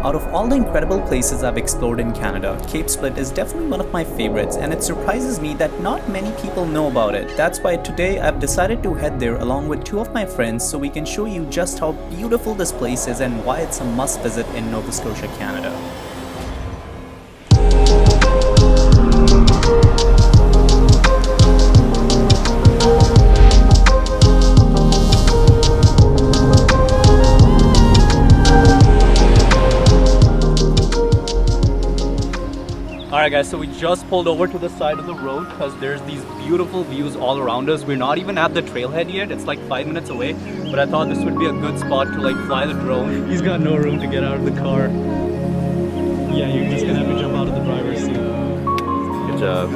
Out of all the incredible places I've explored in Canada, Cape Split is definitely one of my favorites, and it surprises me that not many people know about it. That's why today I've decided to head there along with two of my friends so we can show you just how beautiful this place is and why it's a must visit in Nova Scotia, Canada. Alright guys, so we just pulled over to the side of the road because there's these beautiful views all around us. We're not even at the trailhead yet, it's like 5 minutes away, but I thought this would be a good spot to like fly the drone. He's got no room to get out of the car. Yeah, you're just gonna have to jump out of the driver's seat. Good job.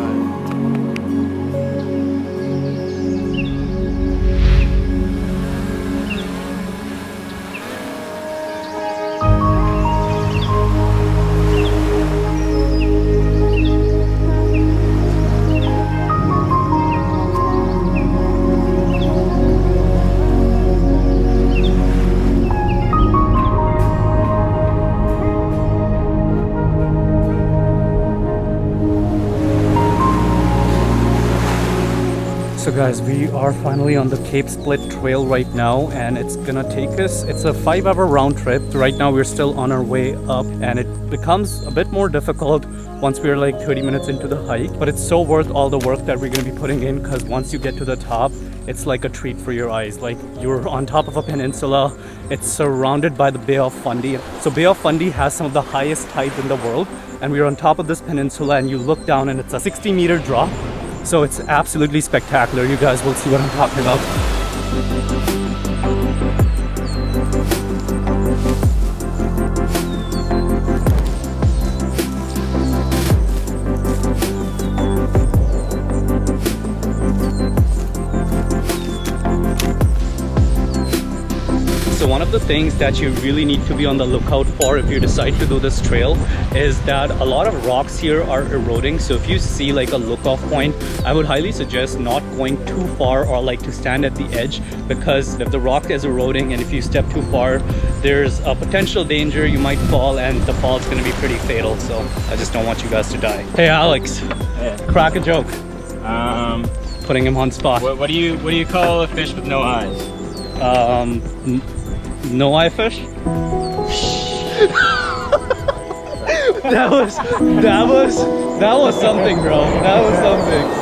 So guys, we are finally on the Cape Split trail right now, and it's gonna take us, it's a 5-hour round trip. Right now we're still on our way up, and it becomes a bit more difficult once we're like 30 minutes into the hike, but it's so worth all the work that we're gonna be putting in, because once you get to the top, it's like a treat for your eyes. Like, you're on top of a peninsula, it's surrounded by the Bay of Fundy. So Bay of Fundy has some of the highest tides in the world, and we're on top of this peninsula, and you look down and it's a 60-meter drop. So it's absolutely spectacular. You guys will see what I'm talking about. So one of the things that you really need to be on the lookout for if you decide to do this trail is that a lot of rocks here are eroding. So if you see like a look-off point, I would highly suggest not going too far or like to stand at the edge, because if the rock is eroding and if you step too far, there's a potential danger you might fall, and the fall is going to be pretty fatal. So I just don't want you guys to die. Hey Alex, crack a joke. Putting him on spot. What do you call a fish with no eyes? No eye fish? that was something, bro. That was something.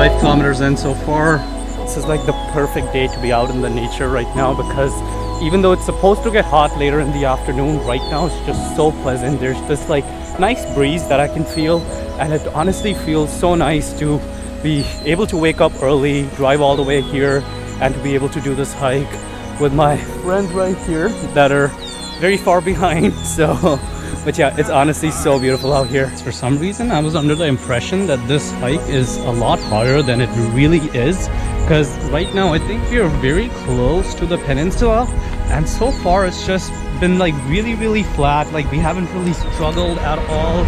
5 kilometers in so far. This is like the perfect day to be out in the nature right now, because even though it's supposed to get hot later in the afternoon, right now it's just so pleasant. There's this like nice breeze that I can feel, and it honestly feels so nice to be able to wake up early, drive all the way here, and to be able to do this hike with my friends right here that are very far behind. So but yeah, it's honestly so beautiful out here. For some reason, I was under the impression that this hike is a lot higher than it really is, because right now I think we are very close to the peninsula, and so far it's just been like really flat. Like, we haven't really struggled at all.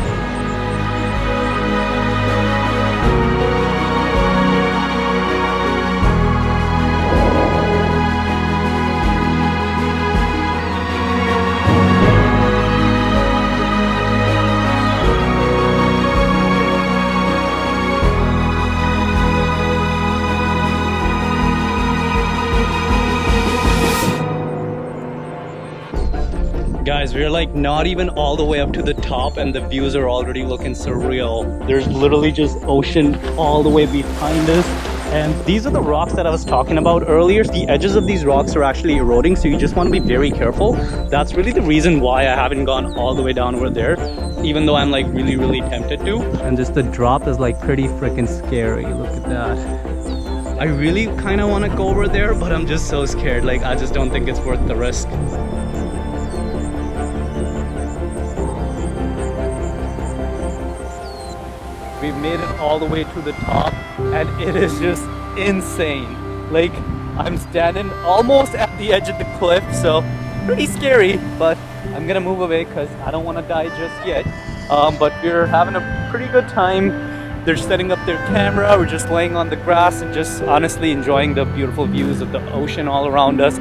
Guys, we're like not even all the way up to the top, and the views are already looking surreal. There's literally just ocean all the way behind us, and these are the rocks that I was talking about earlier. The edges of these rocks are actually eroding, so you just want to be very careful. That's really the reason why I haven't gone all the way down over there, even though I'm like really tempted to. And just the drop is like pretty freaking scary. Look at that. I really kind of want to go over there, but I'm just so scared. Like, I just don't think it's worth the risk. We've made it all the way to the top, and it is just insane. Like, I'm standing almost at the edge of the cliff, so pretty scary, but I'm gonna move away because I don't want to die just yet. But we're having a pretty good time. They're setting up their camera, we're just laying on the grass and just honestly enjoying the beautiful views of the ocean all around us.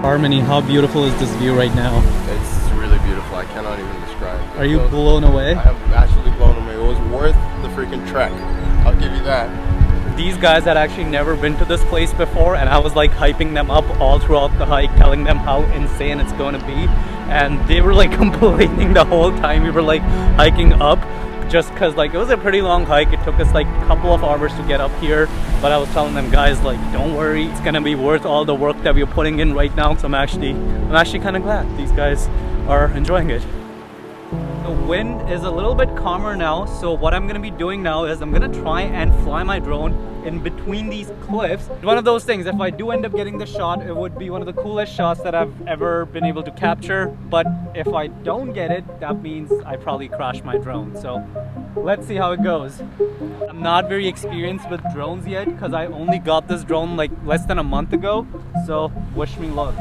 Harmony, how beautiful is this view right now? It's really beautiful. I cannot even describe. Are you blown away? I am actually blown away. It was worth the freaking trek. I'll give you that. These guys had actually never been to this place before, and I was like hyping them up all throughout the hike, telling them how insane it's going to be, and they were like complaining the whole time we were like hiking up, just because like it was a pretty long hike. It took us like a couple of hours to get up here, but I was telling them, guys, like, don't worry, it's gonna be worth all the work that we're putting in right now. So I'm actually kind of glad these guys are enjoying it. The wind is a little bit calmer now, so what I'm gonna be doing now is I'm gonna try and fly my drone in between these cliffs. One of those things, if I do end up getting the shot, it would be one of the coolest shots that I've ever been able to capture. But if I don't get it, that means I probably crashed my drone. So let's see how it goes. I'm not very experienced with drones yet because I only got this drone like less than a month ago. So wish me luck.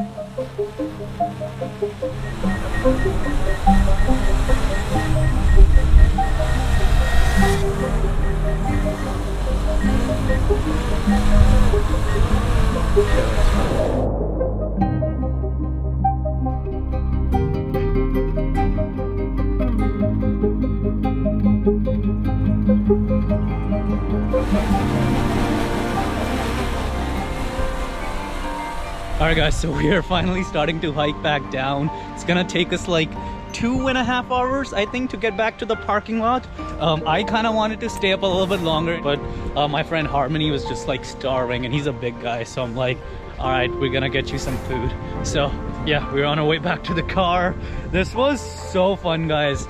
Alright guys, so we are finally starting to hike back down. It's gonna take us like 2.5 hours, I think, to get back to the parking lot. I kind of wanted to stay up a little bit longer, but my friend Harmony was just like starving, and he's a big guy, so I'm like, all right, we're gonna get you some food. So yeah, we're on our way back to the car. This was so fun, guys.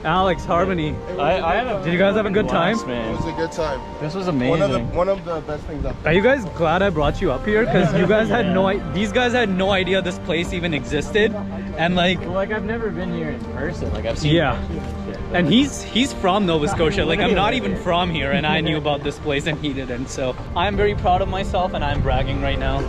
Alex, Harmony, did you guys have a good time? It was a good time. This was amazing. One of the best things I've done. Are you guys glad I brought you up here? Because you guys had these guys had no idea this place even existed, and like I've never been here in person. Like I've seen. Yeah. And he's from Nova Scotia. Like I'm not even from here, and I knew about this place and he didn't. So I'm very proud of myself, and I'm bragging right now.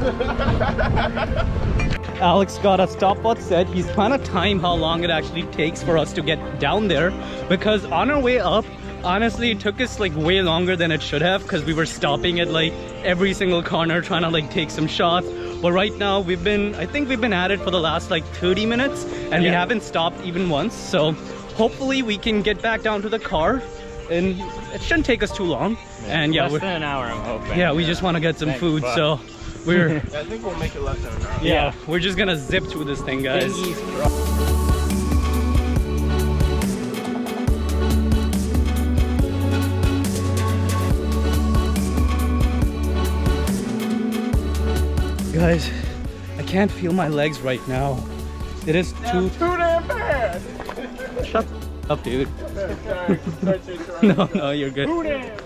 Alex got a stopwatch set. He's trying to time how long it actually takes for us to get down there, because on our way up, honestly, it took us like way longer than it should have, because we were stopping at like every single corner trying to like take some shots. But right now I think we've been at it for the last like 30 minutes, and we haven't stopped even once. So hopefully we can get back down to the car, and it shouldn't take us too long. And yeah, less than an hour, I'm hoping. Yeah, we just want to get some food, so we're I think we'll make it less than an hour. yeah, we're just gonna zip through this thing, guys. Guys, I can't feel my legs right now. It is too damn bad. Shut up, dude. No, you're good.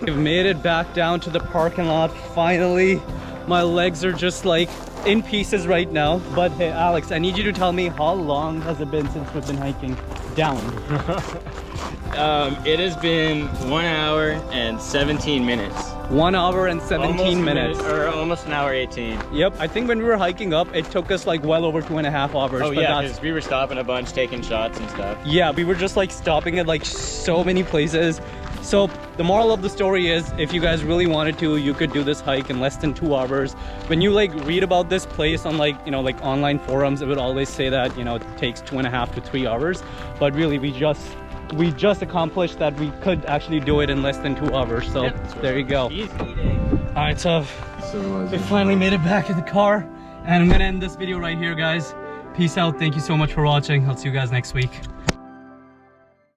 We've made it back down to the parking lot finally. My legs are just like in pieces right now. But hey, Alex, I need you to tell me, how long has it been since we've been hiking down? It has been 1 hour and 17 minutes. 1 hour and 17 minutes. Or almost an hour 18. Yep, I think when we were hiking up, it took us like well over 2.5 hours. Oh yeah, because we were stopping a bunch, taking shots and stuff. Yeah, we were just like stopping at like so many places. So the moral of the story is, if you guys really wanted to, you could do this hike in less than 2 hours. When you like read about this place on like, you know, like online forums, it would always say that, you know, it takes 2.5 to 3 hours. But really, we just we just accomplished that we could actually do it in less than 2 hours. So there you go. All right, so we finally made it back in the car, and I'm gonna end this video right here, guys. Peace out. Thank you so much for watching. I'll see you guys next week.